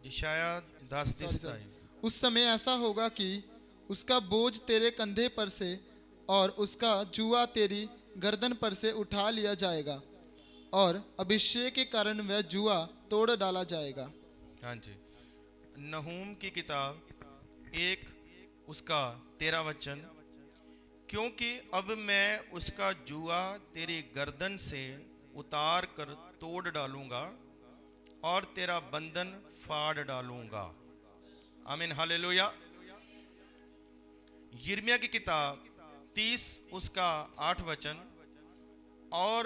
इशाया 10:30 उस समय ऐसा होगा कि उसका बोझ तेरे कंधे पर से और उसका जुआ तेरी गर्दन पर से उठा लिया जाएगा और अभिषेक के कारण वह जुआ तोड़ डाला जाएगा। हाँ जी। नहूम की किताब 1 उसका 13 वचन, क्योंकि अब मैं उसका जुआ तेरी गर्दन से उतार कर तोड़ डालूंगा और तेरा बंधन फाड़ डालूंगा। आमीन, हालेलुया। यिर्मयाह की किताब 30 उसका 8 वचन, और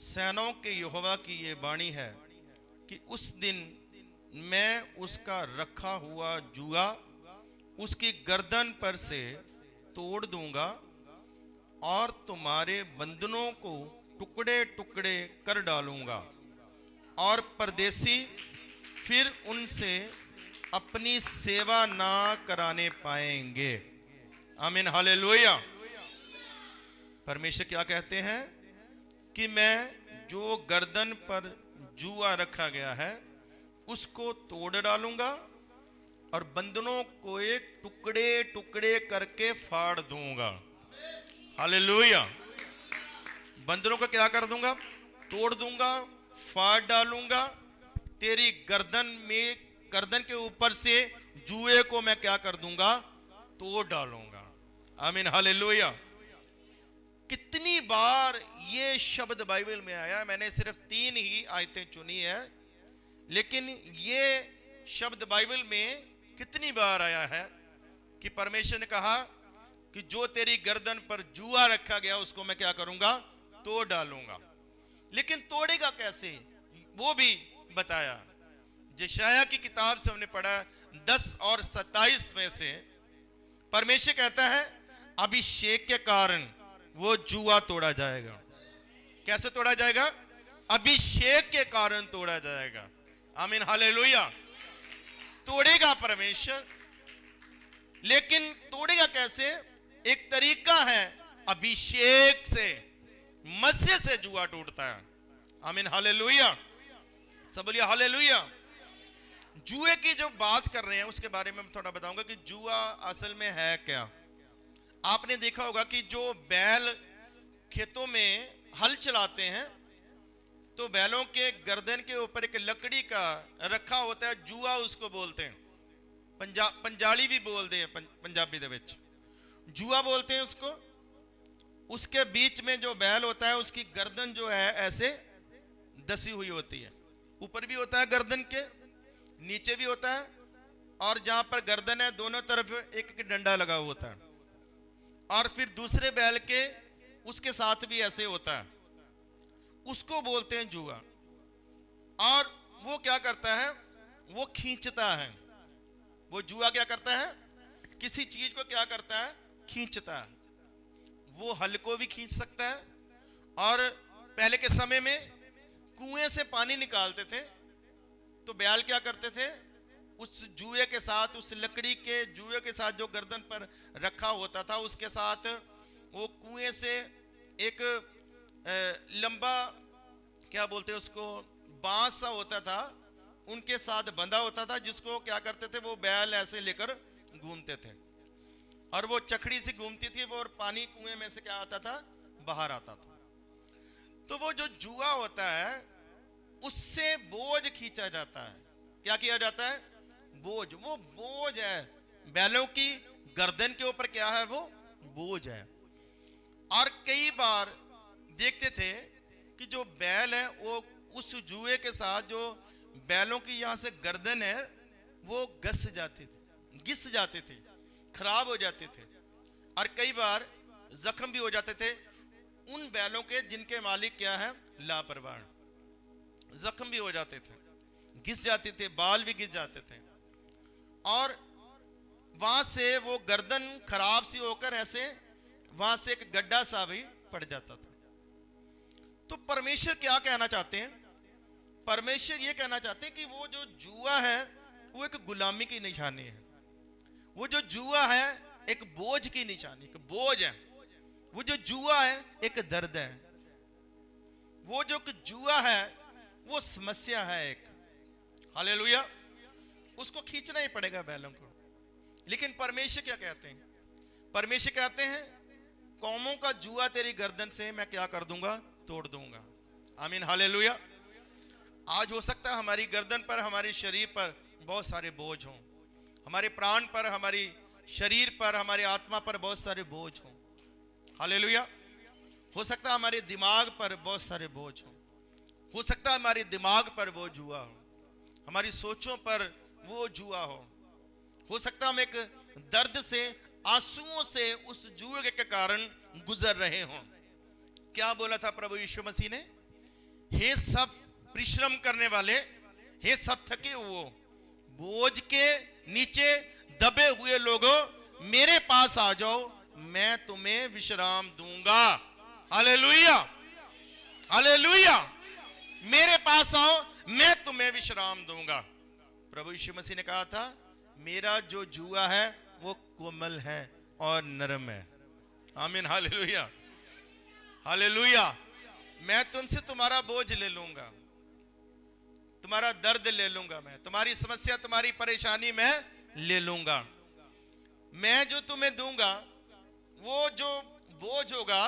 सेनाओं के यहोवा की ये वाणी है कि उस दिन मैं उसका रखा हुआ जुआ उसकी गर्दन पर से तोड़ दूंगा और तुम्हारे बंधनों को टुकड़े टुकड़े कर डालूंगा और परदेसी फिर उनसे अपनी सेवा ना कराने पाएंगे। आमीन, हालेलुया। परमेश्वर क्या कहते हैं कि मैं जो गर्दन पर जुआ रखा गया है उसको तोड़ डालूंगा और बंधनों को एक टुकड़े टुकड़े करके फाड़ दूंगा। हालेलुया। बंधनों को क्या कर दूंगा? तोड़ दूंगा, फाड़ डालूंगा। तेरी गर्दन के ऊपर से जुए को मैं क्या कर दूंगा? तोड़ डालूंगा। आमीन, हालेलुया। कितनी बार ये शब्द बाइबल में आया? मैंने सिर्फ 3 ही आयतें चुनी है, लेकिन ये शब्द बाइबल में कितनी बार आया है कि परमेश्वर ने कहा कि जो तेरी गर्दन पर जुआ रखा गया उसको मैं क्या करूंगा? तोड़ डालूंगा। लेकिन तोड़ेगा कैसे वो भी बताया। यशायाह की किताब से हमने पढ़ा 10 और 27 में से परमेश्वर कहता है अभिषेक के कारण वो जुआ तोड़ा जाएगा। कैसे तोड़ा जाएगा? अभिषेक के कारण तोड़ा जाएगा। आमीन, हालेलुया। तोड़ेगा परमेश्वर, लेकिन तोड़ेगा कैसे? एक तरीका है, अभिषेक से, मसीह से जुआ टूटता है। आमीन, हालेलुया। सब बोलिए हालेलुया। जुए की जो बात कर रहे हैं उसके बारे में थोड़ा बताऊंगा कि जुआ असल में है क्या। आपने देखा होगा कि जो बैल खेतों में हल चलाते हैं तो बैलों के गर्दन के ऊपर एक लकड़ी का रखा होता है, जुआ उसको बोलते हैं। पंजाली भी बोलते हैं, पंजाबी दे विच जुआ बोलते हैं उसको। उसके बीच में जो बैल होता है उसकी गर्दन जो है ऐसे दसी हुई होती है। ऊपर भी होता है गर्दन के, नीचे भी होता है, और जहां पर गर्दन है दोनों तरफ एक एक डंडा लगा हुआ होता है। और फिर दूसरे बैल के उसके साथ भी ऐसे होता है, उसको बोलते हैं जुआ। और वो क्या करता है? वो खींचता है। वो जुआ क्या करता है? किसी चीज को क्या करता है? खींचता है। वो हल को भी खींच सकता है। और पहले के समय में कुएं से पानी निकालते थे तो बैल क्या करते थे? उस जुए के साथ, उस लकड़ी के जुए के साथ जो गर्दन पर रखा होता था उसके साथ वो कुएं से एक लंबा, क्या बोलते हैं उसको, बांस सा होता था, उनके साथ बंधा होता था, जिसको क्या करते थे? वो बैल ऐसे लेकर घूमते थे और वो चखड़ी से घूमती थी वो, और पानी कुएं में से क्या आता था? बाहर आता था। तो वो जो जुआ होता है उससे बोझ खींचा जाता है। क्या किया जाता है? बोझ। वो बोझ है बैलों की गर्दन के ऊपर, क्या है? वो बोझ है। और कई बार देखते थे कि जो बैल है वो उस जुए के साथ, जो बैलों की यहां से गर्दन है वो घिस जाते थे, खराब हो जाते थे, और कई बार जख्म भी हो जाते थे उन बैलों के जिनके मालिक क्या है? लापरवाह। जख्म भी हो जाते थे, घिस जाते थे, बाल भी घिस जाते थे, और वहां से वो गर्दन खराब सी होकर ऐसे वहां से एक गड्ढा सा भी पड़ जाता था। तो परमेश्वर क्या कहना चाहते हैं? परमेश्वर ये कहना चाहते हैं कि वो जो जुआ है वो एक गुलामी की निशानी है। वो जो जुआ है एक बोझ की निशानी, एक बोझ है। वो जो जुआ है एक दर्द है। वो जो जुआ है वो समस्या है एक। हालेलुया। उसको खींचना ही पड़ेगा बैलों को। लेकिन परमेश्वर क्या कहते हैं? परमेश्वर कहते हैं कौमों का जुआ तेरी गर्दन से मैं क्या कर दूंगा? तोड़ दूंगा। आमीन, हालेलुया। आज हो सकता है हमारी गर्दन पर, हमारे शरीर पर बहुत सारे बोझ हों, हमारे प्राण पर, हमारी शरीर पर, हमारी आत्मा पर बहुत सारे बोझ हों। हालेलुया। हो सकता है हमारे दिमाग पर बहुत सारे बोझ हों, हो सकता है हमारे दिमाग पर वो जुआ हो, हमारी सोचों पर वो जुआ हो सकता है हम एक दर्द से, आंसुओं से उस जुए के कारण गुजर रहे हों। क्या बोला था प्रभु यीशु मसीह ने? हे सब परिश्रम करने वाले, हे सब थके हुए, बोझ के नीचे दबे हुए लोगों, मेरे पास आ जाओ, मैं तुम्हें विश्राम दूंगा। Hallelujah, hallelujah. मेरे पास आओ, मैं तुम्हें विश्राम दूंगा। प्रभु यीशु मसीह ने कहा था मेरा जो जुआ है वो कोमल है और नरम है। आमीन, हालेलुया, हालेलुया। मैं तुमसे तुम्हारा बोझ ले लूंगा, तुम्हारा दर्द ले लूंगा, मैं तुम्हारी समस्या, तुम्हारी परेशानी मैं ले लूंगा। मैं जो तुम्हें दूंगा, वो जो बोझ होगा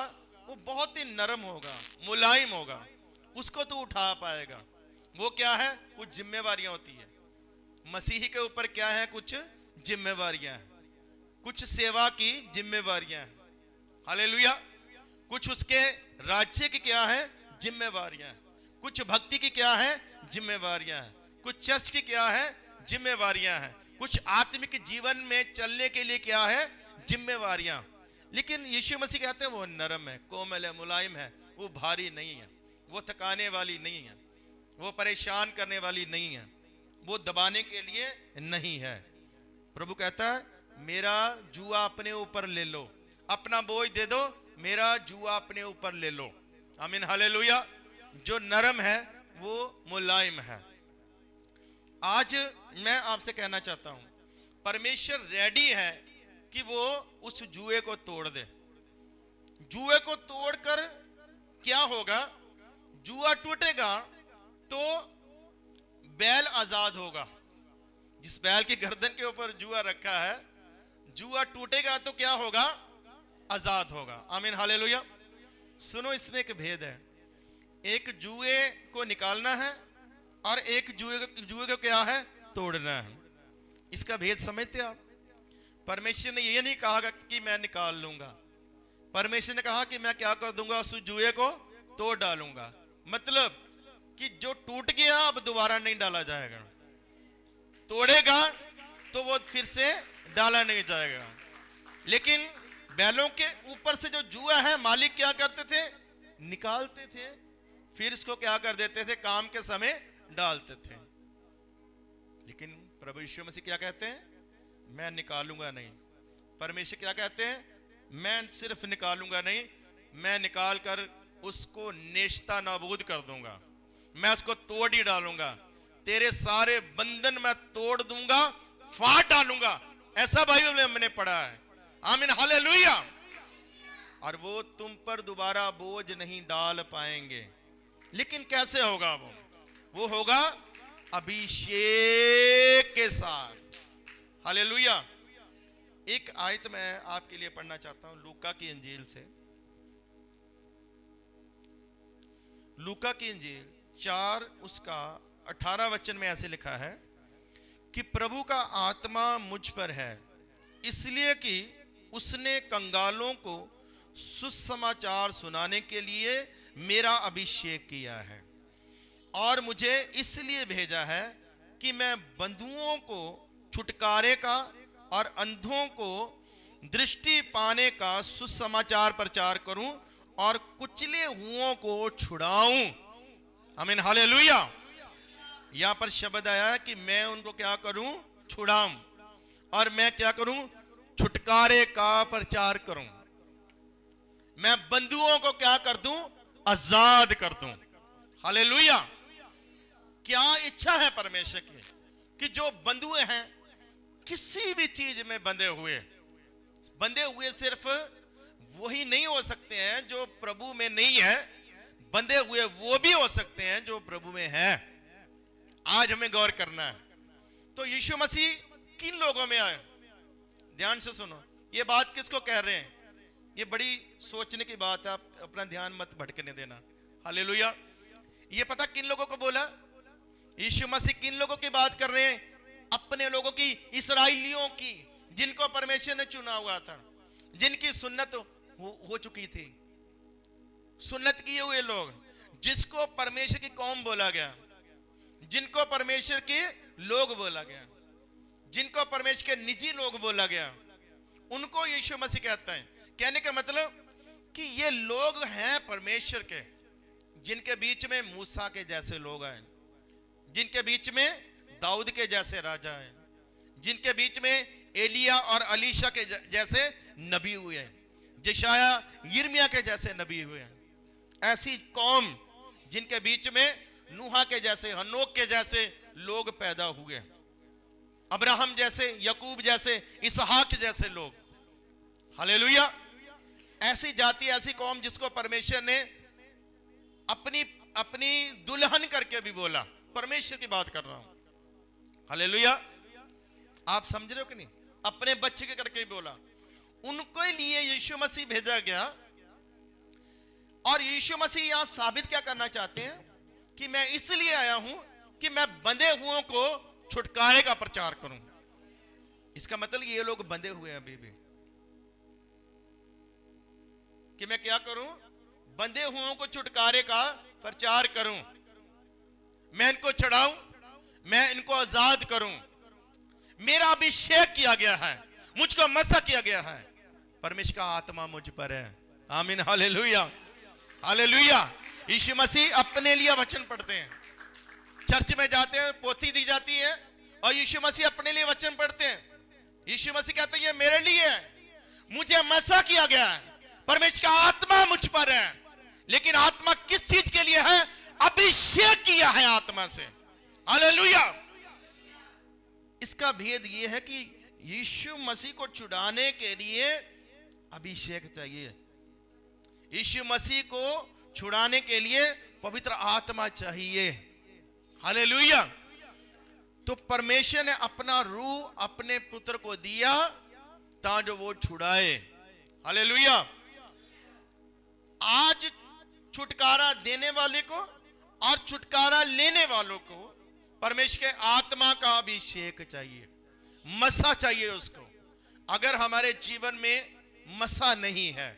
वो बहुत ही नरम होगा, मुलायम होगा, उसको तू उठा पाएगा। वो क्या है? कुछ जिम्मेवारियां होती है मसीही के ऊपर। क्या है? कुछ जिम्मेवारियां हैं, कुछ सेवा की जिम्मेवारियां हैं। हालेलुया। कुछ उसके राज्य की क्या है? जिम्मेवारियां हैं। कुछ भक्ति की क्या है? जिम्मेवारियां हैं। कुछ चर्च की क्या है? जिम्मेवारियां हैं। कुछ आत्मिक जीवन में चलने के लिए क्या है? जिम्मेवारियां। लेकिन यीशु मसीह कहते हैं वो नरम है, कोमल है, मुलायम है, वो भारी नहीं है, वो थकाने वाली नहीं है, वो परेशान करने वाली नहीं है, वो दबाने के लिए नहीं है। प्रभु कहता है मेरा जुआ अपने ऊपर ले लो, अपना बोझ दे दो, मेरा जुआ अपने ऊपर ले लो। आमीन, हालेलुया। जो नरम है वो मुलायम है। आज मैं आपसे कहना चाहता हूं परमेश्वर रेडी है कि वो उस जुए को तोड़ दे। जुए को तोड़कर क्या होगा? जुआ टूटेगा तो बैल आजाद होगा। जिस बैल की गर्दन के ऊपर जुआ रखा है, जुआ टूटेगा तो क्या होगा? आजाद होगा। आमीन, हालेलुया। सुनो, इसमें एक भेद है। एक जुए को निकालना है और एक जुए को क्या है? तोड़ना है। इसका भेद समझते आप? परमेश्वर ने ये नहीं कहा कि मैं निकाल लूंगा, परमेश्वर ने कहा कि मैं क्या कर दूंगा? उस जुए को तोड़ डालूंगा। मतलब कि जो टूट गया अब दोबारा नहीं डाला जाएगा, तोड़ेगा तो वो फिर से डाला नहीं जाएगा। लेकिन बैलों के ऊपर से जो जुआ है, मालिक क्या करते थे? निकालते थे, फिर इसको क्या कर देते थे? काम के समय डालते थे। लेकिन प्रभु यीशु मसीह क्या कहते हैं? मैं निकालूंगा नहीं। परमेश्वर क्या कहते हैं? मैं सिर्फ निकालूंगा नहीं, मैं निकाल कर उसको नेश्ता नाबूद कर दूंगा, मैं उसको तोड़ ही डालूंगा। तेरे सारे बंधन मैं तोड़ दूंगा, फाड़ डालूंगा। ऐसा बाइबल में हमने पढ़ा है। आमीन, हालेलुया। और वो तुम पर दोबारा बोझ नहीं डाल पाएंगे। लेकिन कैसे होगा? वो होगा अभिषेक के साथ। हालेलुया। एक आयत मैं आपके लिए पढ़ना चाहता हूं लूका की इंजील से। लूका की इंजील 4 उसका 18 वचन में ऐसे लिखा है कि प्रभु का आत्मा मुझ पर है, इसलिए कि उसने कंगालों को सुसमाचार सुनाने के लिए मेरा अभिषेक किया है, और मुझे इसलिए भेजा है कि मैं बंधुओं को छुटकारे का और अंधों को दृष्टि पाने का सुसमाचार प्रचार करूं और कुचले हुओं को छुड़ाऊं। आमीन, हालेलुया। यहां पर शब्द आया है कि मैं उनको क्या करूं? छुड़ाऊं। और मैं क्या करूं? छुटकारे का प्रचार करूं। मैं बंधुओं को क्या कर दूं? आजाद कर दूं। हालेलुया। क्या इच्छा है परमेश्वर की कि जो बंधुए हैं, किसी भी चीज में बंधे हुए सिर्फ वही नहीं हो सकते हैं जो प्रभु में नहीं है, बंधे हुए वो भी हो सकते हैं जो प्रभु में है। आज हमें गौर करना है। तो यीशु मसीह किन लोगों में आए? ध्यान से सुनो, ये बात किसको कह रहे हैं? ये बड़ी सोचने की बात है, आप अपना ध्यान मत भटकने देना। हालेलुया। ये पता किन लोगों को बोला? यीशु मसीह किन लोगों की बात कर रहे हैं? अपने लोगों की, इस्राएलियों की, जिनको परमेश्वर ने चुना हुआ था, जिनकी सुन्नत हो चुकी थी, सुन्नत किए हुए लोग, जिसको परमेश्वर की कौम बोला गया, जिनको परमेश्वर के लोग बोला गया, जिनको परमेश्वर के निजी लोग बोला गया, उनको यीशु मसीह कहता है। कहने का मतलब कि ये लोग हैं परमेश्वर के, जिनके बीच में मूसा के जैसे लोग हैं, जिनके बीच में दाऊद के जैसे राजा हैं, जिनके बीच में एलिया और अलीशा के जैसे नबी हुए हैं, यशाया यिर्मयाह के जैसे नबी हुए हैं। ऐसी कौम जिनके बीच में नूहा के जैसे, हनोक के जैसे लोग पैदा हुए, अब्राहम जैसे, यकूब जैसे, इसहाक जैसे लोग। हालेलुया। ऐसी जाति, ऐसी कौम जिसको परमेश्वर ने अपनी दुल्हन करके भी बोला। परमेश्वर की बात कर रहा हूं। हालेलुया। आप समझ रहे हो कि नहीं? अपने बच्चे के करके भी बोला। उनको लिए यीशु मसीह भेजा गया। और यीशु मसीह यहां साबित क्या करना चाहते हैं? कि मैं इसलिए आया हूं कि मैं बंधे हुओं को छुटकारे का प्रचार करूं। इसका मतलब ये लोग बंधे हुए हैं अभी भी। कि मैं क्या करूं? बंधे हुओं को छुटकारे का प्रचार करूं, मैं इनको छुड़ाऊं, मैं इनको आजाद करूं। मेरा अभिषेक किया गया है, मुझको मसा किया गया है, परमेश्वर का आत्मा मुझ पर है। आमीन। Hallelujah, hallelujah. यीशु मसीह अपने लिए वचन पढ़ते हैं, चर्च में जाते हैं, पोथी दी जाती है, और यीशु मसीह अपने लिए वचन पढ़ते हैं। यीशु मसीह कहते हैं ये मेरे लिए है, मुझे मसा किया गया है, परमेश्वर का आत्मा मुझ पर है। लेकिन आत्मा किस चीज के लिए है? अभिषेक किया है आत्मा से। हालेलुया। इसका भेद यह है कि यीशु मसीह को छुड़ाने के लिए अभिषेक चाहिए। यीशु मसीह को छुड़ाने के लिए पवित्र आत्मा चाहिए। हालेलुया। तो परमेश्वर ने अपना रूह अपने पुत्र को दिया ताकि वो छुड़ाए। हालेलुया। आज छुटकारा देने वाले को और छुटकारा लेने वालों को परमेश्वर के आत्मा का अभिषेक चाहिए, मसा चाहिए उसको। अगर हमारे जीवन में मसा नहीं है,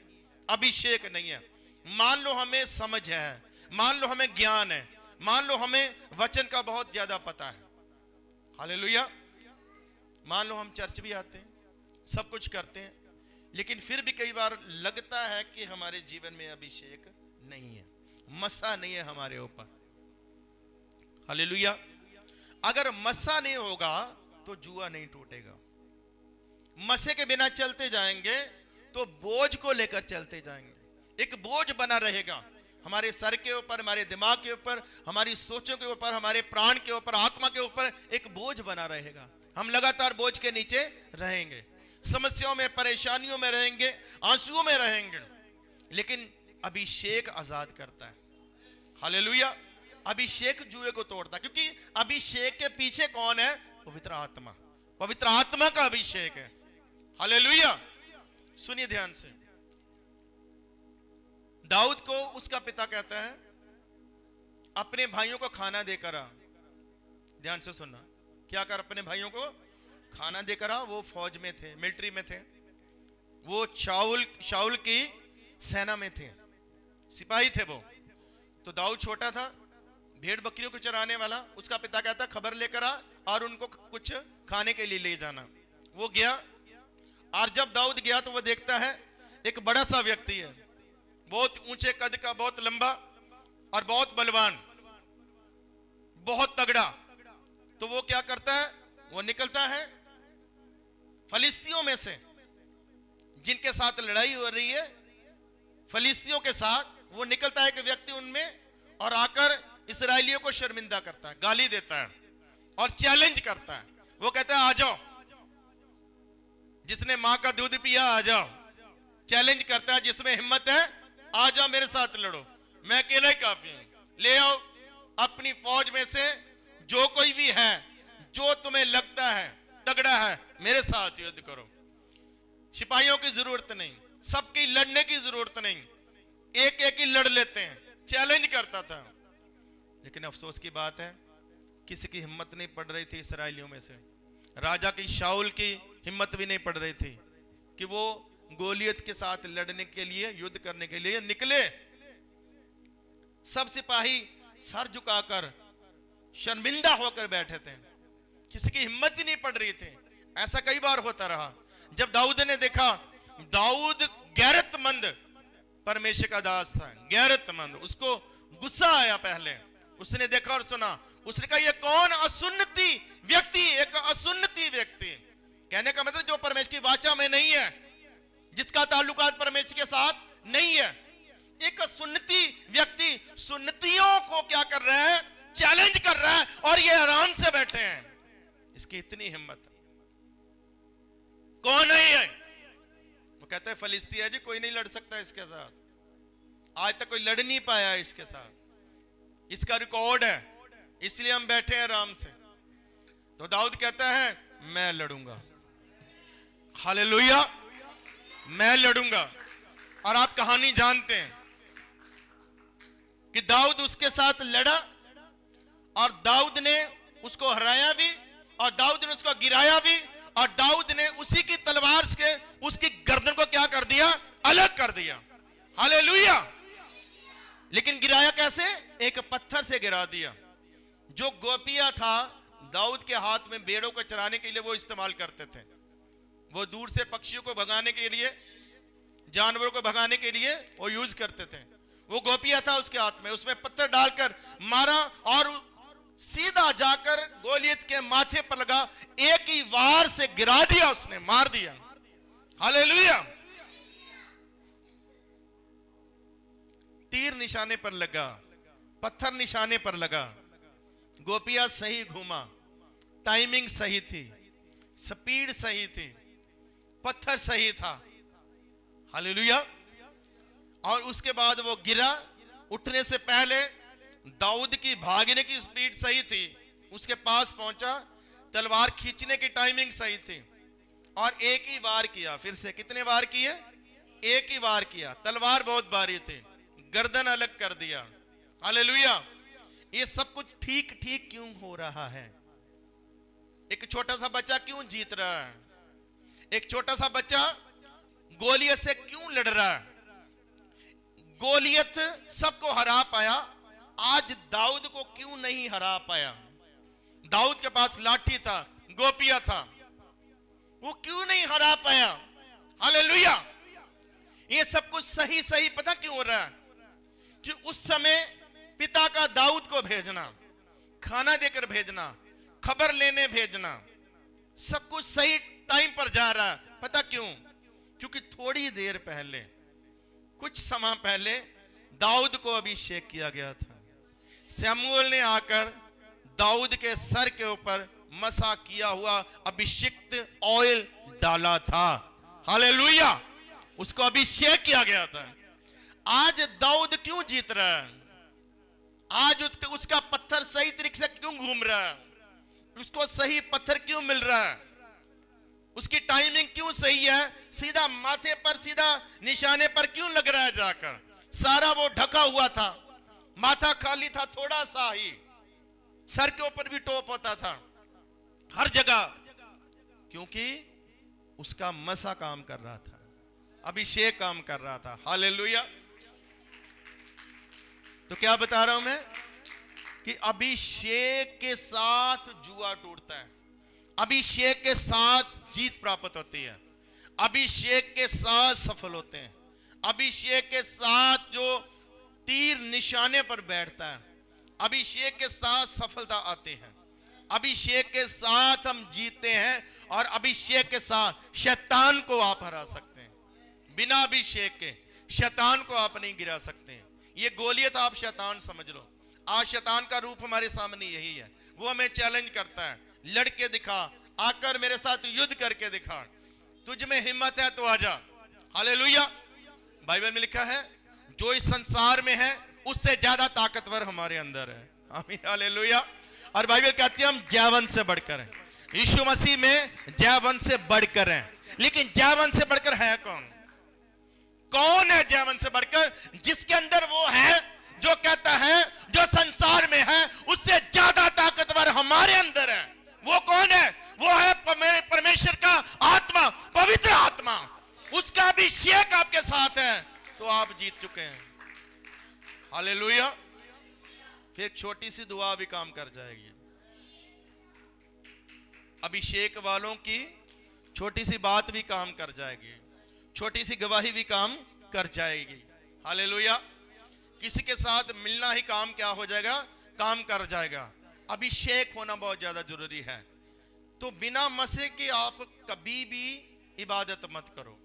अभिषेक नहीं है, मान लो हमें समझ है, मान लो हमें ज्ञान है, मान लो हमें वचन का बहुत ज्यादा पता है, हालेलुया, मान लो हम चर्च भी आते हैं, सब कुछ करते हैं, लेकिन फिर भी कई बार लगता है कि हमारे जीवन में अभिषेक नहीं है, मसा नहीं है हमारे ऊपर। हालेलुया। अगर मसा नहीं होगा तो जुआ नहीं टूटेगा। मसे के बिना चलते जाएंगे तो बोझ को लेकर चलते जाएंगे, एक बोझ बना रहेगा हमारे सर के ऊपर, हमारे दिमाग के ऊपर, हमारी सोचों के ऊपर, हमारे प्राण के ऊपर, आत्मा के ऊपर एक बोझ बना रहेगा। हम लगातार बोझ के नीचे रहेंगे, समस्याओं में, परेशानियों में रहेंगे, आंसुओं में रहेंगे। लेकिन अभिषेक आजाद करता है। हालेलुया। अभिषेक जुए को तोड़ता है, क्योंकि अभिषेक के पीछे कौन है? पवित्र आत्मा। पवित्र आत्मा का अभिषेक है। हालेलुया। सुनिए ध्यान से। दाऊद को उसका पिता कहता है अपने भाइयों को खाना देकर आ। ध्यान से सुनना, क्या कर? अपने भाइयों को खाना देकर आ। वो फौज में थे, मिलिट्री में थे, वो शाऊल की सेना में थे, सिपाही थे वो। तो दाऊद छोटा था, भेड़ बकरियों को चराने वाला। उसका पिता कहता खबर लेकर आ और उनको कुछ खाने के लिए ले जाना। वो गया, और जब दाऊद गया तो वो देखता है एक बड़ा सा व्यक्ति है, बहुत ऊंचे कद का, बहुत लंबा और बहुत बलवान, बहुत तगड़ा। तो वो क्या करता है? वो निकलता है फलिस्तियों में से, जिनके साथ लड़ाई हो रही है, फलिस्तियों के साथ वो निकलता है एक व्यक्ति उनमें, और आकर इस्राएलियों को शर्मिंदा करता है, गाली देता है और चैलेंज करता है। वो कहता है आ जाओ, जिसने मां का दूध पिया आ जाओ। चैलेंज करता है, जिसमें हिम्मत है आ जाओ मेरे साथ लड़ो, मैं अकेला ही काफी हूं। ले आओ अपनी फौज में से जो कोई भी है, जो तुम्हें लगता है तगड़ा है, मेरे साथ युद्ध करो। सिपाहियों की जरूरत नहीं, सबकी लड़ने की जरूरत नहीं, एक एक ही लड़ लेते हैं, चैलेंज करता था। लेकिन अफसोस की बात है, किसी की हिम्मत नहीं पड़ रही थी इस्राएलियों में से। राजा की शाऊल की हिम्मत भी नहीं पड़ रही थी कि वो गोलियत के साथ लड़ने के लिए, युद्ध करने के लिए निकले। सब सिपाही सर झुकाकर शर्मिंदा होकर बैठे थे, किसी की हिम्मत ही नहीं पड़ रही थी। ऐसा कई बार होता रहा। जब दाऊद ने देखा, दाऊद गैरतमंद परमेश्वर का दास था, गैरतमंद, उसको गुस्सा आया। पहले उसने देखा और सुना, उसने कहा ये कौन असुन्नति व्यक्ति, एक असुन्नति व्यक्ति, कहने का मतलब जो परमेश्वर की वाचा में नहीं है, जिसका ताल्लुकात परमेश्वर के साथ नहीं है। एक सुन्नति व्यक्ति सुन्नतियों को क्या कर रहा है, चैलेंज कर रहा है, और ये आराम से बैठे हैं। इसकी इतनी हिम्मत कौन नहीं है? वो कहते हैं फलिस्ती है जी, कोई नहीं लड़ सकता इसके साथ, आज तक कोई लड़ नहीं पाया इसके साथ, इसका रिकॉर्ड है, इसलिए हम बैठे हैं आराम से। तो दाऊद कहता है मैं लड़ूंगा, हालेलुया, मैं लड़ूंगा। और आप कहानी जानते हैं कि दाऊद उसके साथ लड़ा, और दाऊद ने उसको हराया भी, और दाऊद ने उसको गिराया भी, और दाऊद ने उसी की तलवार से उसकी गर्दन को क्या कर दिया, अलग कर दिया। हालेलुया। लेकिन गिराया कैसे? एक पत्थर से गिरा दिया। जो गोपिया था दाऊद के हाथ में भेड़ों को चराने के लिए वो इस्तेमाल करते थे, वो दूर से पक्षियों को भगाने के लिए, जानवरों को भगाने के लिए वो यूज करते थे। वो गोपिया था उसके हाथ में, उसमें पत्थर डालकर मारा और सीधा जाकर गोलियत के माथे पर लगा, एक ही वार से गिरा दिया, उसने मार दिया। हालेलुया। तीर निशाने पर लगा, पत्थर निशाने पर लगा, गोपिया सही घूमा, टाइमिंग सही थी, स्पीड सही थी, पत्थर सही था। हालेलुया। और उसके बाद वो गिरा, उठने से पहले दाऊद की भागने की स्पीड सही थी, उसके पास पहुंचा, तलवार खींचने की टाइमिंग सही थी, और एक ही वार किया। फिर से कितने वार किए? एक ही वार किया। तलवार बहुत भारी थी, गर्दन अलग कर दिया। हालेलुया। ये सब कुछ ठीक ठीक क्यों हो रहा है? एक छोटा सा बच्चा क्यों जीत रहा है? एक छोटा सा बच्चा गोलियत से क्यों लड़ रहा है? गोलियत सबको हरा पाया, आज दाऊद को क्यों नहीं हरा पाया? दाऊद के पास लाठी था, गोपिया था, वो क्यों नहीं हरा पाया? हालेलुया। ये सब कुछ सही सही पता क्यों हो रहा है? कि उस समय पिता का दाऊद को भेजना, खाना देकर भेजना, खबर लेने भेजना, सब कुछ सही टाइम पर जा रहा है। पता क्यों? क्योंकि थोड़ी देर पहले, कुछ समय पहले दाऊद को अभिषेक किया गया था। शमूएल ने आकर दाऊद के सर के ऊपर मसा किया हुआ अभिषिक्त ऑयल डाला था। हालेलुया। उसको अभिषेक किया गया था। आज दाऊद क्यों जीत रहा है? आज उसका पत्थर सही तरीके से क्यों घूम रहा है? उसको सही पत्थर क्यों मिल रहा है? उसकी टाइमिंग क्यों सही है? सीधा माथे पर, सीधा निशाने पर क्यों लग रहा है जाकर? सारा वो ढका हुआ था, माथा खाली था, थोड़ा सा ही, सर के ऊपर भी टोप होता था, हर जगह, क्योंकि उसका मसा काम कर रहा था, अभिषेक काम कर रहा था। हालेलुया। तो क्या बता रहा हूं मैं? कि अभिषेक के साथ जुआ टूटता है, अभिषेक के साथ जीत प्राप्त होती है, अभिषेक के साथ सफल होते हैं, अभिषेक के साथ जो तीर निशाने पर बैठता है, अभिषेक के साथ सफलता आती है, अभिषेक के साथ हम जीतते हैं, और अभिषेक के साथ शैतान को आप हरा सकते हैं। बिना अभिषेक के शैतान को आप नहीं गिरा सकते हैं। ये गोलियत आप शैतान समझ लो। आज शैतान का रूप हमारे सामने यही है। वो हमें चैलेंज करता है, लड़के दिखा, आकर मेरे साथ युद्ध करके दिखा, तुझ में हिम्मत है तो आजा। हालेलुया। बाइबल में लिखा है जो इस संसार में है उससे ज्यादा ताकतवर हमारे अंदर है। आमीन। हालेलुया। और बाइबल कहती है हम जयवंत से बढ़कर हैं, यीशु मसीह में जयवंत से बढ़कर हैं। लेकिन जयवंत से बढ़कर है कौन? कौन है जयवंत से बढ़कर? जिसके अंदर वो है जो कहता है जो संसार में है उससे ज्यादा ताकतवर हमारे अंदर है। वो कौन है? वो है परमेश्वर का आत्मा, पवित्र आत्मा। उसका अभिषेक आपके साथ है तो आप जीत चुके हैं। हालेलुया। फिर छोटी सी दुआ भी काम कर जाएगी। अभिषेक वालों की छोटी सी बात भी काम कर जाएगी, छोटी सी गवाही भी काम कर जाएगी। हालेलुया। किसी के साथ मिलना ही काम क्या हो जाएगा? काम कर जाएगा। अभिषेक होना बहुत ज्यादा जरूरी है। तो बिना मसीह के आप कभी भी इबादत मत करो।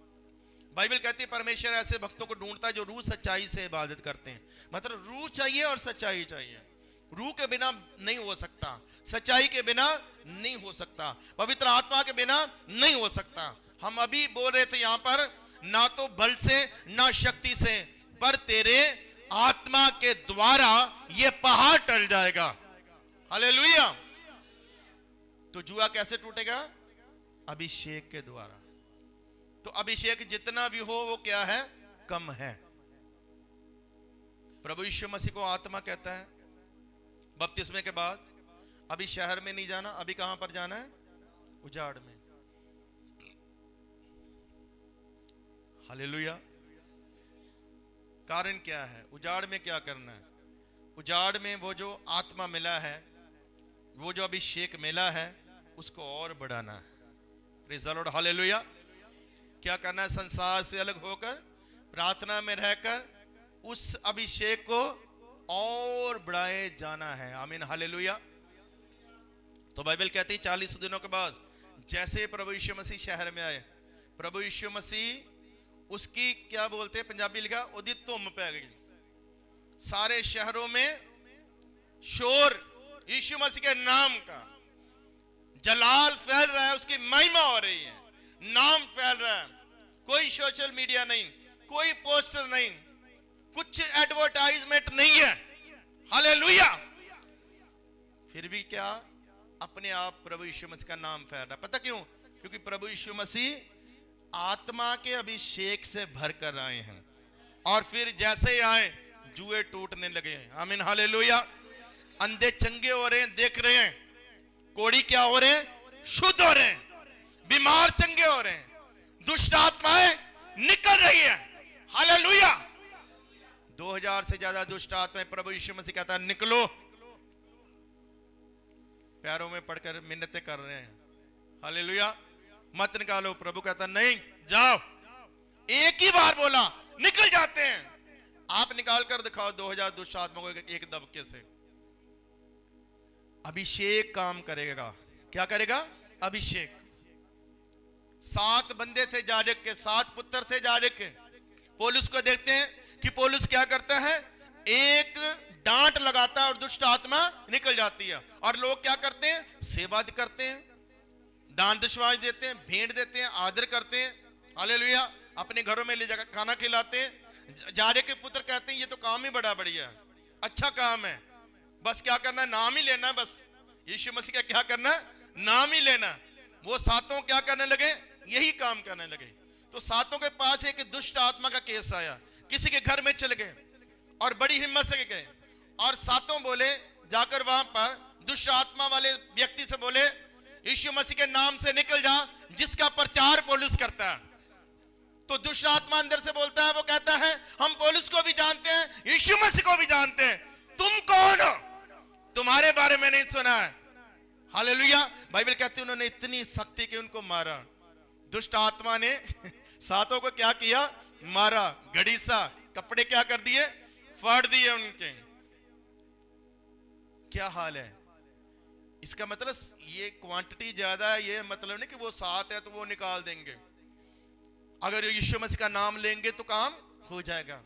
बाइबल कहती है परमेश्वर ऐसे भक्तों को ढूंढता है जो रूह सच्चाई से इबादत करते हैं। मतलब रूह चाहिए और सच्चाई चाहिए। रूह के बिना नहीं हो सकता, सच्चाई के बिना नहीं हो सकता, पवित्र आत्मा के बिना नहीं हो सकता। हम अभी बोल रहे थे यहां पर, ना तो बल से ना शक्ति से, पर तेरे आत्मा के द्वारा ये पहाड़ टल जाएगा। हालेलुया। तो जुआ कैसे टूटेगा? अभिषेक के द्वारा। तो अभिषेक जितना भी हो वो क्या है? कम है। प्रभु यीशु मसीह को आत्मा कहता है बपतिस्मे के बाद। अभी शहर में नहीं जाना, अभी कहां पर जाना है? उजाड़ में। हालेलुया। कारण क्या है? उजाड़ में क्या करना है? उजाड़ में वो जो आत्मा मिला है, वो जो अभिषेक मिला है, उसको और बढ़ाना है। Praise the Lord. हालेलुया। क्या करना है? संसार से अलग होकर प्रार्थना में रहकर उस अभिषेक को और बढ़ाए जाना है। आमीन। हालेलुया। तो बाइबल कहती है 40 दिनों के बाद जैसे प्रभु यीशु मसीह शहर में आए, प्रभु यीशु मसीह उसकी क्या बोलते हैं, पंजाबी लिखा, उदी धुम पै गई। सारे शहरों में शोर यीशु मसीह के नाम का, जलाल फैल रहा है, उसकी महिमा हो रही है, नाम फैल रहा है। कोई सोशल मीडिया नहीं, कोई पोस्टर नहीं, कुछ एडवर्टाइजमेंट नहीं है। हालेलुया। फिर भी क्या? अपने आप प्रभु यीशु मसीह का नाम फैल रहा है। पता क्यों? क्योंकि प्रभु यीशु मसीह आत्मा के अभिषेक से भरकर आए हैं। और फिर जैसे ही आए जुए टूटने लगे। आमीन। हालेलुया। अंधे चंगे हो रहे हैं, देख रहे हैं। कोड़ी क्या हो रहे हैं? शुद्ध हो रहे हैं। बीमार चंगे हो रहे हैं। दुष्ट आत्माएं निकल रही है। हालेलुया। 2000 से ज्यादा दुष्ट आत्माएं प्रभु यीशु मसीह कहता है निकलो। पैरों में पड़कर मिन्नतें कर रहे हैं। हालेलुया। मत निकालो। प्रभु कहता नहीं, जाओ। एक ही बार बोला, निकल जाते हैं। आप निकाल कर दिखाओ 2000 दुष्ट आत्माओं को एक दबके से। अभिषेक काम करेगा। क्या करेगा? अभिषेक। 7 बंदे थे याजक के, 7 पुत्र थे याजक के। पौलुस को देखते हैं कि पौलुस क्या करता है, एक डांट लगाता है और दुष्ट आत्मा निकल जाती है। और लोग क्या करते हैं? सेवा करते हैं, दान दशवाज देते हैं, भेंट देते हैं, आदर करते हैं। हालेलुया। अपने घरों में ले जाकर खाना खिलाते हैं। याजक के पुत्र कहते हैं ये तो काम ही बड़ा बढ़िया है, अच्छा काम है, बस क्या करना है? नाम ही लेना है। बस यीशु मसीह का क्या करना है? नाम ही लेना। वो 7 क्या करने लगे? यही काम करने लगे। तो 7 के पास एक दुष्ट आत्मा का केस आया, किसी के घर में चले गए और बड़ी हिम्मत से गए और 7 बोले, जाकर वहां पर दुष्ट आत्मा वाले व्यक्ति से बोले यीशु मसीह के नाम से निकल जा, जिसका प्रचार पौलुस करता है। तो दुष्ट आत्मा अंदर से बोलता है, वो कहता है हम पौलुस को भी जानते हैं, यीशु मसीह को भी जानते हैं, तुम कौन हो? तुम्हारे बारे में नहीं सुना है। हालेलुया। बाइबल कहती है उन्होंने इतनी सख्ती की उनको मारा। दुष्ट आत्मा ने 7 को क्या किया? मारा। घड़ीसा, कपड़े क्या कर दिए? फाड़ दिए उनके। क्या हाल है? इसका मतलब ये क्वांटिटी ज्यादा है, ये मतलब नहीं कि वो 7 है तो वो निकाल देंगे। अगर यीशु मसीह का नाम लेंगे तो काम हो जाएगा।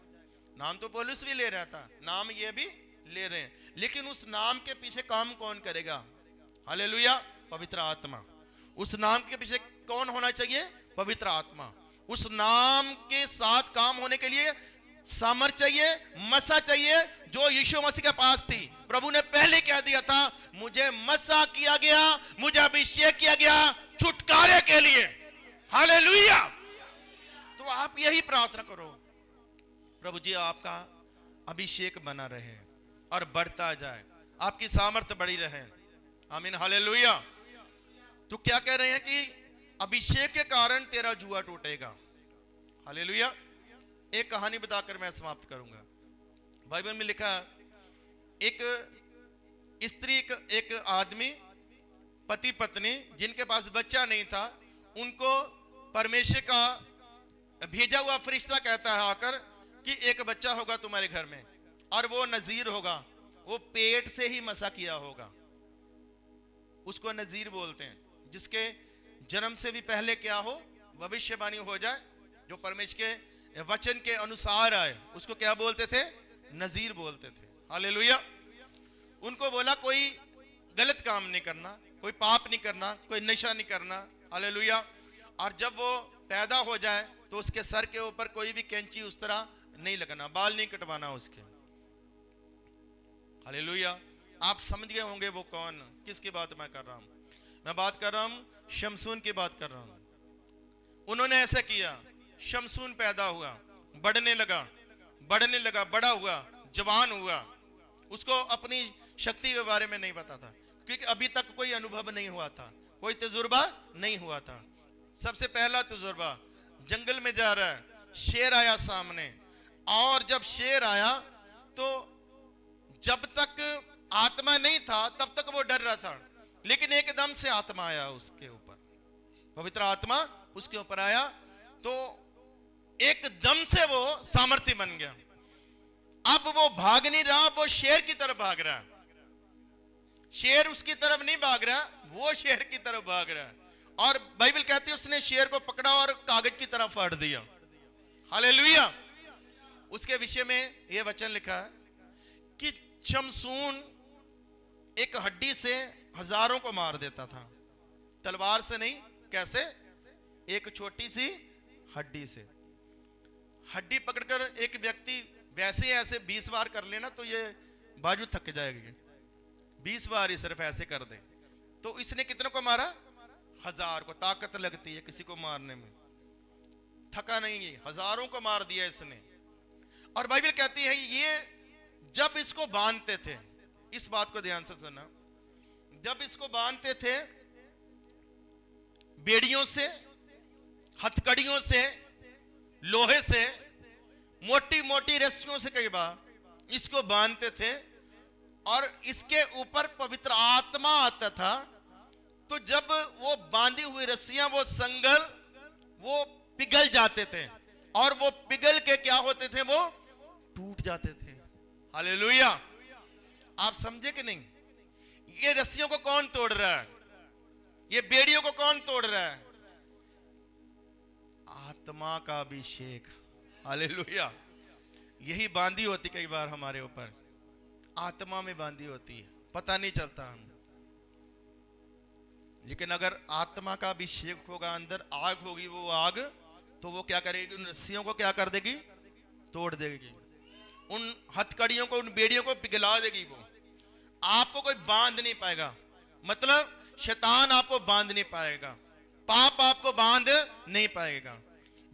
नाम तो पौलुस भी ले रहा था, नाम ये भी ले रहे हैं, लेकिन उस नाम के पीछे काम कौन करेगा? हालेलुया। पवित्र आत्मा। उस नाम के पीछे कौन होना चाहिए? पवित्र आत्मा। उस नाम के साथ काम होने के लिए सामर्थ चाहिए, मसा चाहिए जो यीशु मसीह के पास थी। प्रभु ने पहले कह दिया था, मुझे मसा किया गया, मुझे अभिषेक किया गया छुटकारे के लिए। हालेलुया। तो आप यही प्रार्थना करो, प्रभु जी आपका अभिषेक बना रहे और बढ़ता जाए, आपकी सामर्थ्य बढ़ी रहे। आमीन, हालेलुया। तो क्या कह रहे हैं कि अभिषेक के कारण तेरा जुआ टूटेगा। हालेलुया। एक कहानी बताकर मैं समाप्त करूंगा। बाइबल में लिखा, एक स्त्री, एक आदमी, पति पत्नी जिनके पास बच्चा नहीं था, उनको परमेश्वर का भेजा हुआ फरिश्ता कहता है आकर कि एक बच्चा होगा तुम्हारे घर में और वो नजीर होगा, वो पेट से ही मसा किया होगा। उसको नजीर बोलते हैं, जिसके जन्म से भी पहले क्या हो, भविष्यवाणी हो जाए, जो परमेश्वर के वचन के अनुसार आए, उसको क्या बोलते थे? नजीर बोलते थे। हालेलुया। उनको बोला कोई गलत काम नहीं करना, कोई पाप नहीं करना, कोई नशा नहीं करना। हालेलुया। और जब वो पैदा हो जाए तो उसके सर के ऊपर कोई भी कैंची उस तरह नहीं लगाना, बाल नहीं कटवाना उसके। हालेलुया। आप समझ गए होंगे वो कौन, किसकी बात मैं कर रहा हूं। मैं बात कर रहा हूं शमसून की बात कर रहा हूं। उन्होंने ऐसा किया, शमसून पैदा हुआ, बढ़ने लगा, बड़ा हुआ, जवान हुआ। उसको अपनी शक्ति के बारे में नहीं पता था, क्योंकि अभी तक कोई अनुभव नहीं हुआ था, कोई तजुर्बा नहीं हुआ था। सबसे पहला तजुर्बा, जंगल में जा रहा है, शेर आया सामने, और जब शेर आया तो जब तक आत्मा नहीं था तब तक वो डर रहा था, लेकिन एकदम से आत्मा आया उसके ऊपर, पवित्र आत्मा उसके ऊपर आया, तो एकदम से वो सामर्थ्य बन गया। अब वो भाग नहीं रहा, वो शेर की तरफ भाग रहा है। शेर उसकी तरफ नहीं भाग रहा, वो शेर की तरफ भाग रहा है। और बाइबल कहती है उसने शेर को पकड़ा और कागज की तरफ फाड़ दिया। हालेलुया। उसके विषय में यह वचन लिखा है कि शमसून एक हड्डी से हजारों को मार देता था, तलवार से नहीं। कैसे? एक छोटी सी हड्डी से। हड्डी पकड़कर एक व्यक्ति वैसे ऐसे 20 बार कर लेना तो ये बाजू थक जाएगी। 20 बार ही सिर्फ ऐसे कर दे तो इसने कितनों को मारा? 1000 को। ताकत लगती है किसी को मारने में, थका नहीं है, हजारों को मार दिया इसने। और बाइबल कहती है ये जब इसको बांधते थे, इस बात को ध्यान से सुनना, जब इसको बांधते थे बेड़ियों से, हथकड़ियों से, लोहे से, मोटी मोटी रस्सियों से कई बार इसको बांधते थे, और इसके ऊपर पवित्र आत्मा आता था। तो जब वो बांधी हुई रस्सियां, वो संगल, वो पिघल जाते थे, और वो पिघल के क्या होते थे? वो टूट जाते थे। हालेलुया। आप समझे कि नहीं? ये रस्सियों को कौन तोड़ रहा है? ये बेड़ियों को कौन तोड़ रहा है? आत्मा का अभिषेक। हालेलुया। यही बांधी होती कई बार हमारे ऊपर, आत्मा में बांधी होती है, पता नहीं चलता हम। लेकिन अगर आत्मा का अभिषेक होगा, अंदर आग होगी, वो आग तो वो क्या करेगी? उन रस्सियों को क्या कर देगी? तोड़ देगी। उन हथकड़ियों को, उन बेड़ियों को पिघला देगी। वो आपको कोई बांध नहीं पाएगा। मतलब शैतान आपको बांध नहीं पाएगा, पाप आपको बांध नहीं पाएगा,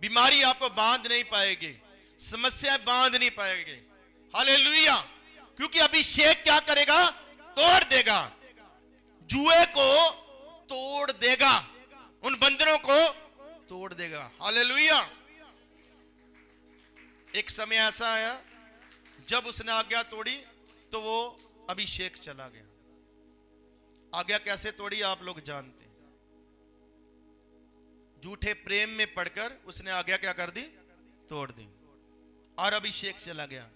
बीमारी आपको बांध नहीं पाएगी, समस्या बांध नहीं पाएगी। हालेलुया। क्योंकि अभिषेक क्या करेगा? तोड़ देगा, जुए को तोड़ देगा, उन बंधनों को तोड़ देगा। हालेलुया। एक समय ऐसा आया जब उसने आज्ञा तोड़ी तो वो अभिषेक चला गया। आज्ञा कैसे तोड़ी आप लोग जानते हैं। झूठे प्रेम में पड़कर उसने आज्ञा क्या कर दी? तोड़ दी, और अभिषेक चला गया।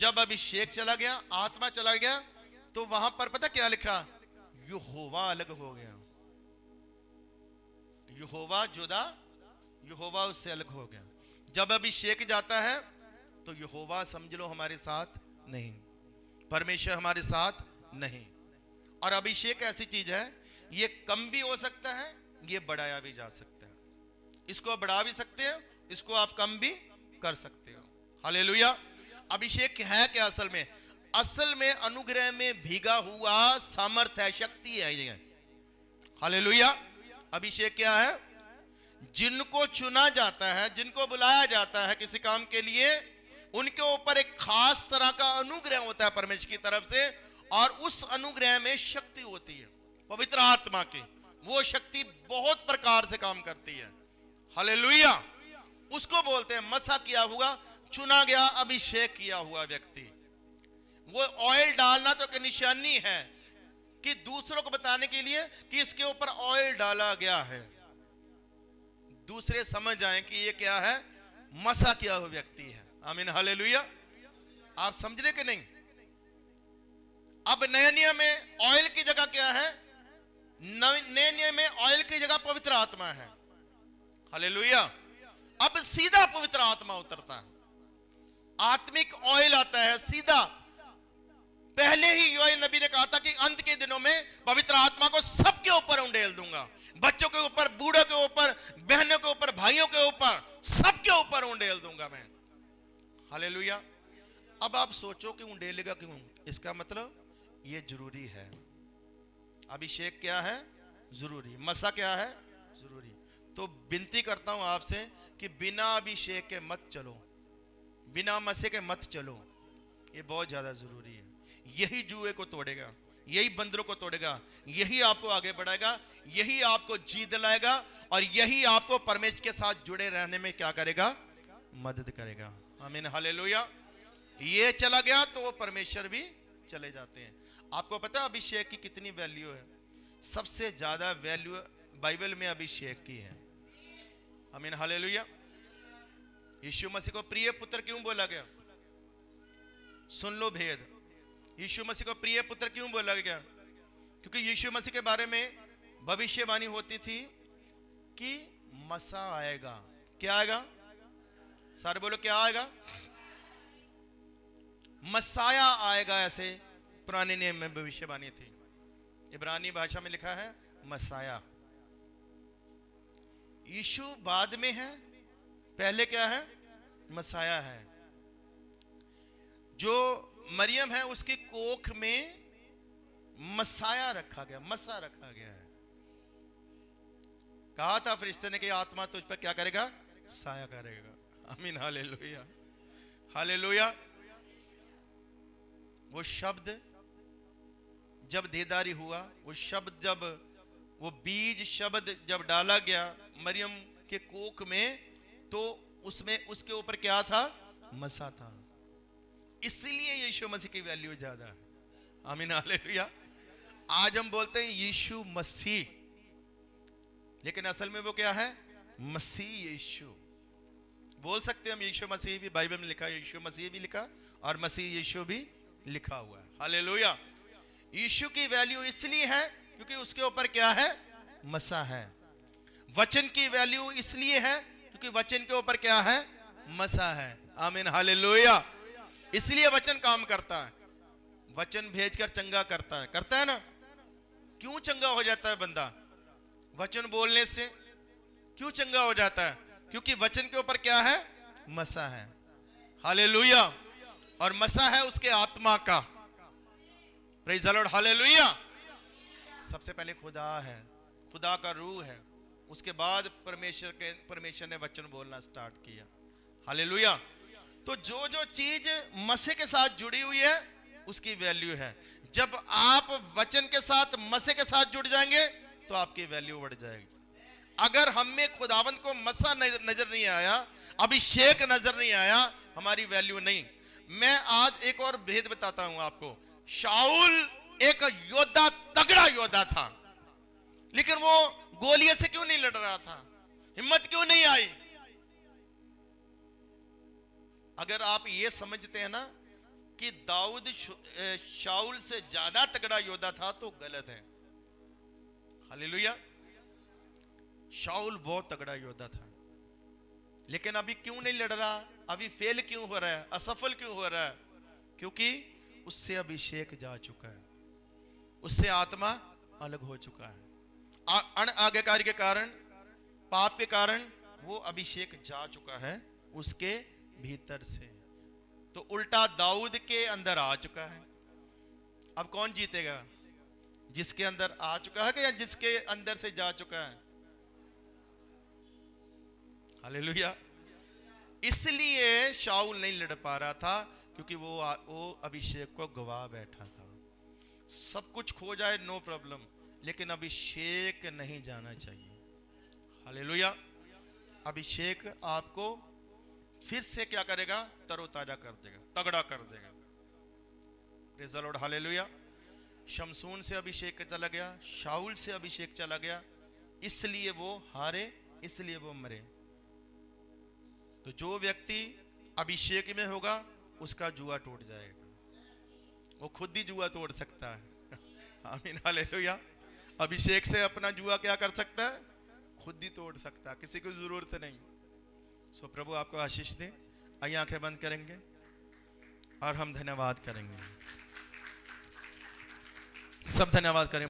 जब अभिषेक चला गया, आत्मा चला गया, तो वहां पर पता क्या लिखा? यहोवा अलग हो गया। यहोवा जुदा, यहोवा उससे अलग हो गया। जब अभिषेक जाता है तो यहोवा समझ लो हमारे साथ नहीं, परमेश्वर हमारे साथ नहीं। और अभिषेक ऐसी चीज है, ये कम भी हो सकता है, ये बढ़ाया भी जा सकता है। इसको बढ़ा भी सकते हैं, इसको आप कम भी कर सकते हो। हालेलुया। अभिषेक है क्या असल में? असल में अनुग्रह में भीगा हुआ सामर्थ है, शक्ति है ये। हालेलुया। अभिषेक क्या है? जिनको चुना जाता है, जिनको बुलाया जाता है किसी काम के लिए, उनके ऊपर एक खास तरह का अनुग्रह होता है परमेश्वर की तरफ से, और उस अनुग्रह में शक्ति होती है पवित्र आत्मा की। वो शक्ति बहुत प्रकार से काम करती है। हालेलुया। उसको बोलते हैं मसा किया हुआ, चुना गया, अभिषेक किया हुआ व्यक्ति। वो ऑयल डालना तो एक निशानी है कि दूसरों को बताने के लिए कि इसके ऊपर ऑयल डाला गया है, दूसरे समझ जाएं कि ये क्या है, मसा किया हुआ व्यक्ति है। आमीन हालेलुया। आप समझ रहे कि नहीं? अब नए नियम में ऑयल की जगह क्या है? नए नियम में ऑयल की जगह पवित्र आत्मा है। हालेलुया। अब सीधा पवित्र आत्मा उतरता है, आत्मिक ऑयल आता है सीधा। पहले ही योएल नबी ने कहा था कि अंत के दिनों में पवित्र आत्मा को सबके ऊपर उंडेल दूंगा, बच्चों के ऊपर, बूढ़ों के ऊपर, बहनों के ऊपर, भाइयों के ऊपर, सबके ऊपर उंडेल दूंगा मैं। हालेलुया। अब आप सोचो कि उंडेलेगा क्यों? इसका मतलब ये जरूरी है। अभिषेक क्या है? जरूरी। मसा क्या है? जरूरी। तो विनती करता हूं आपसे कि बिना अभिषेक के मत चलो, बिना मसे के मत चलो। ये बहुत ज्यादा जरूरी है। यही जुए को तोड़ेगा, यही बंदरों को तोड़ेगा, यही आपको आगे बढ़ाएगा, यही आपको जीत दिलाएगा, और यही आपको परमेश्वर के साथ जुड़े रहने में क्या करेगा? मदद करेगा। आमीन हालेलुया। ये चला गया तो वो परमेश्वर भी चले जाते हैं। आपको पता है अभिषेक की कितनी वैल्यू है? सबसे ज्यादा वैल्यू बाइबल में अभिषेक की है। आमीन हालेलुया। यीशु मसीह को प्रिय पुत्र क्यों बोला गया? सुन लो भेद। यीशु मसीह को प्रिय पुत्र क्यों बोला गया? क्योंकि यीशु मसीह के बारे में भविष्यवाणी होती थी कि मसा आएगा। क्या आएगा? सारे बोलो, क्या आएगा? मसाया आएगा, ऐसे पुराने नियम में भविष्यवाणी थी। इब्रानी भाषा में लिखा है मसाया। यीशु बाद में है, पहले क्या है? मसाया है। जो मरियम है उसकी कोख में मसाया रखा गया, मसा रखा गया है। कहा था फरिश्ते ने कि आत्मा तुझ पर क्या करेगा? साया करेगा। आमीन हालेलुया। हालेलुया। वो शब्द जब देदारी हुआ, वो शब्द जब, वो बीज शब्द जब डाला गया मरियम के कोख में, तो उसमें उसके ऊपर क्या था? मसा था। इसलिए यीशु मसीह की वैल्यू ज्यादा है। आमीन हालेलुया। आज हम बोलते हैं यीशु मसीह, लेकिन असल में वो क्या है? मसीह यीशु। बोल सकते हैं हम यीशु मसीह भी, बाइबल में लिखा है यीशु मसीह भी लिखा और मसीह यीशु भी लिखा हुआ है। हालेलुया। यीशु की वैल्यू इसलिए है क्योंकि उसके ऊपर क्या है? मसा है। वचन की वैल्यू इसलिए है क्योंकि वचन के ऊपर क्या है? मसा है। आमीन हालेलुया। इसलिए वचन काम करता है। वचन भेजकर चंगा करता है, करता है ना? क्यों चंगा हो जाता है बंदा? वचन बोलने से क्यों चंगा हो जाता है? क्योंकि वचन के ऊपर क्या है? मसा है। हालेलुया। और मसा है उसके आत्मा का। Praise the Lord. हालेलुया। सबसे पहले खुदा है, खुदा का रूह है, उसके बाद परमेश्वर ने वचन बोलना स्टार्ट किया। हालेलुया। तो जो जो चीज मसीह के साथ जुड़ी हुई है उसकी वैल्यू है। जब आप वचन के साथ, मसीह के साथ जुड़ जाएंगे तो आपकी वैल्यू बढ़ जाएगी। अगर हम में खुदावंद को मसा नजर नहीं आया, अभिषेक नजर नहीं आया, हमारी वैल्यू नहीं। मैं आज एक और भेद बताता हूं आपको। शाऊल एक योद्धा, तगड़ा योद्धा था, लेकिन वो गोलियत से क्यों नहीं लड़ रहा था? हिम्मत क्यों नहीं आई? अगर आप ये समझते हैं ना कि दाऊद शाऊल से ज्यादा तगड़ा योद्धा था तो गलत है। हालेलुया। शाऊल बहुत तगड़ा योद्धा था, लेकिन अभी क्यों नहीं लड़ रहा? अभी फेल क्यों हो रहा है? असफल क्यों हो रहा है? क्योंकि उससे अभिषेक जा चुका है, उससे आत्मा अलग हो चुका है। अनाज्ञाकारी के कारण, पाप के कारण वो अभिषेक जा चुका है उसके भीतर से। तो उल्टा दाऊद के अंदर आ चुका है। अब कौन जीतेगा? जिसके अंदर आ चुका है कि या जिसके अंदर से जा चुका है? हालेलुया। इसलिए शाऊल नहीं लड़ पा रहा था, क्योंकि वो अभिषेक को गवा बैठा था। सब कुछ खो जाए नो प्रॉब्लम, लेकिन अभिषेक नहीं जाना चाहिए। हालेलुया। अभिषेक आपको फिर से क्या करेगा? तरोताजा कर देगा, तगड़ा कर देगा। Praise the Lord. हालेलुया। शमसून से अभिषेक चला गया, शाऊल से अभिषेक चला गया, इसलिए वो हारे, इसलिए वो मरे। तो जो व्यक्ति अभिषेक में होगा उसका जुआ टूट जाएगा। वो खुद ही जुआ तोड़ सकता है। आमीन। हालेलुया। अभिषेक से अपना जुआ क्या कर सकता है? खुद ही तोड़ सकता है, किसी को जरूरत नहीं। सो प्रभु आपको आशीष दे। आइए आंखें बंद करेंगे और हम धन्यवाद करेंगे। सब धन्यवाद करें।